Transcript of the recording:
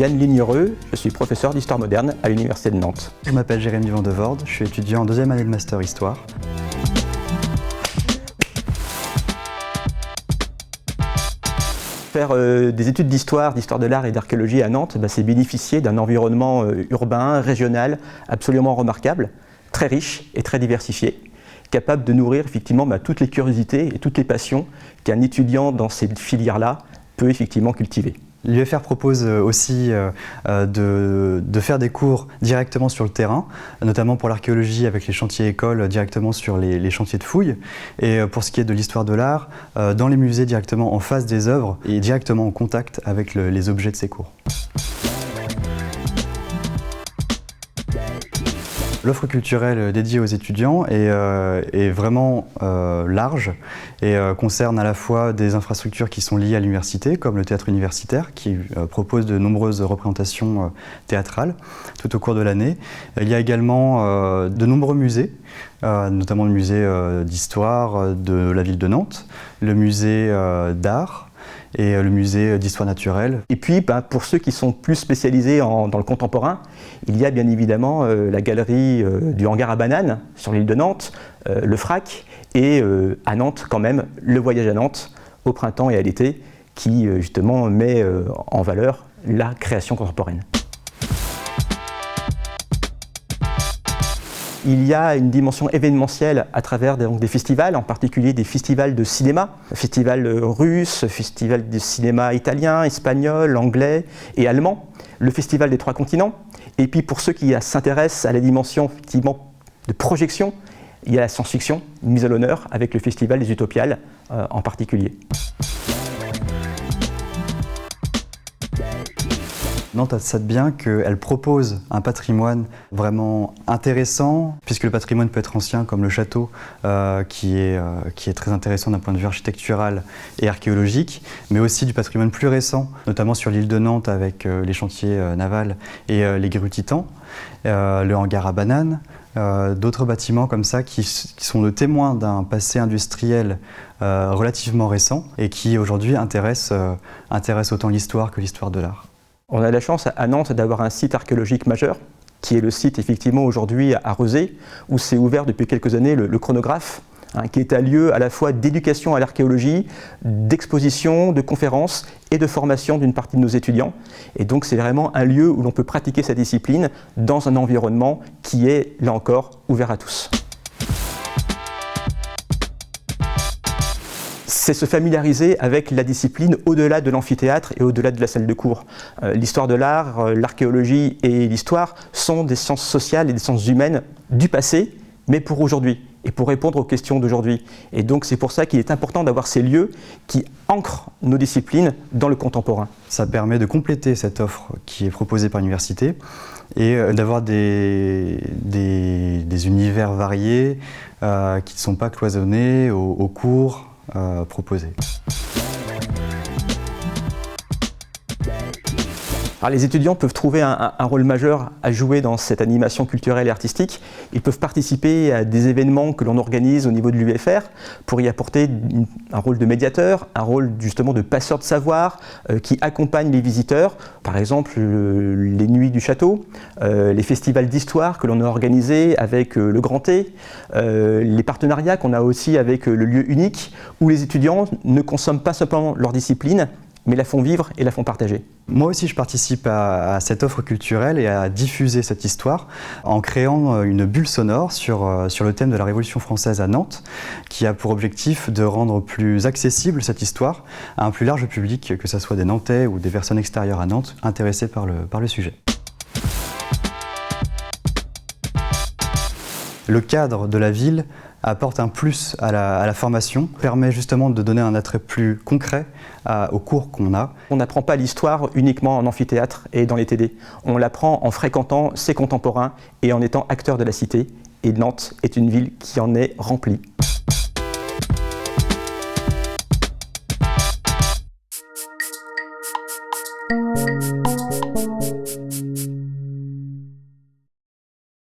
Yann Lignereux, je suis professeur d'histoire moderne à l'Université de Nantes. Je m'appelle Jérémy Van de Voorde, je suis étudiant en deuxième année de master histoire. Faire des études d'histoire de l'art et d'archéologie à Nantes, c'est bénéficier d'un environnement urbain, régional, absolument remarquable, très riche et très diversifié, capable de nourrir effectivement toutes les curiosités et toutes les passions qu'un étudiant dans ces filières-là peut effectivement cultiver. L'UFR propose aussi de faire des cours directement sur le terrain, notamment pour l'archéologie avec les chantiers écoles directement sur les chantiers de fouilles. Et pour ce qui est de l'histoire de l'art, dans les musées directement en face des œuvres et directement en contact avec les objets de ces cours. L'offre culturelle dédiée aux étudiants est vraiment large et concerne à la fois des infrastructures qui sont liées à l'université, comme le théâtre universitaire, qui propose de nombreuses représentations théâtrales tout au cours de l'année. Il y a également de nombreux musées, notamment le musée d'histoire de la ville de Nantes, le musée d'art, et le musée d'histoire naturelle. Et puis, pour ceux qui sont plus spécialisés dans le contemporain, il y a bien évidemment la galerie du hangar à bananes sur l'île de Nantes, le FRAC, et à Nantes quand même, le voyage à Nantes, au printemps et à l'été, qui justement met en valeur la création contemporaine. Il y a une dimension événementielle à travers des festivals, en particulier des festivals de cinéma, festival russe, festival de cinéma italien, espagnol, anglais et allemand, le festival des 3 continents. Et puis pour ceux qui s'intéressent à la dimension effectivement de projection, il y a la science-fiction mise à l'honneur avec le festival des Utopiales en particulier. Nantes a ça de bien qu'elle propose un patrimoine vraiment intéressant, puisque le patrimoine peut être ancien comme le château, qui est très intéressant d'un point de vue architectural et archéologique, mais aussi du patrimoine plus récent, notamment sur l'île de Nantes avec les chantiers navals et les grues Titan, le hangar à bananes, d'autres bâtiments comme ça qui sont le témoin d'un passé industriel relativement récent et qui aujourd'hui intéressent autant l'histoire que l'histoire de l'art. On a la chance à Nantes d'avoir un site archéologique majeur, qui est le site effectivement aujourd'hui à Rezé, où s'est ouvert depuis quelques années le chronographe, qui est un lieu à la fois d'éducation à l'archéologie, d'exposition, de conférences et de formation d'une partie de nos étudiants. Et donc c'est vraiment un lieu où l'on peut pratiquer sa discipline dans un environnement qui est, là encore, ouvert à tous. C'est se familiariser avec la discipline au-delà de l'amphithéâtre et au-delà de la salle de cours. L'histoire de l'art, l'archéologie et l'histoire sont des sciences sociales et des sciences humaines du passé, mais pour aujourd'hui et pour répondre aux questions d'aujourd'hui. Et donc c'est pour ça qu'il est important d'avoir ces lieux qui ancrent nos disciplines dans le contemporain. Ça permet de compléter cette offre qui est proposée par l'université et d'avoir des univers variés qui ne sont pas cloisonnés aux cours proposés. Alors, les étudiants peuvent trouver un rôle majeur à jouer dans cette animation culturelle et artistique. Ils peuvent participer à des événements que l'on organise au niveau de l'UFR pour y apporter un rôle de médiateur, un rôle justement de passeur de savoir qui accompagne les visiteurs. Par exemple, les nuits du château, les festivals d'histoire que l'on a organisés avec le Grand T, les partenariats qu'on a aussi avec le lieu unique où les étudiants ne consomment pas simplement leur discipline, mais la font vivre et la font partager. Moi aussi, je participe à cette offre culturelle et à diffuser cette histoire en créant une bulle sonore sur le thème de la Révolution française à Nantes, qui a pour objectif de rendre plus accessible cette histoire à un plus large public, que ce soit des Nantais ou des personnes extérieures à Nantes intéressées par le sujet. Le cadre de la ville apporte un plus à la formation, permet justement de donner un attrait plus concret aux cours qu'on a. On n'apprend pas l'histoire uniquement en amphithéâtre et dans les TD. On l'apprend en fréquentant ses contemporains et en étant acteur de la cité. Et Nantes est une ville qui en est remplie.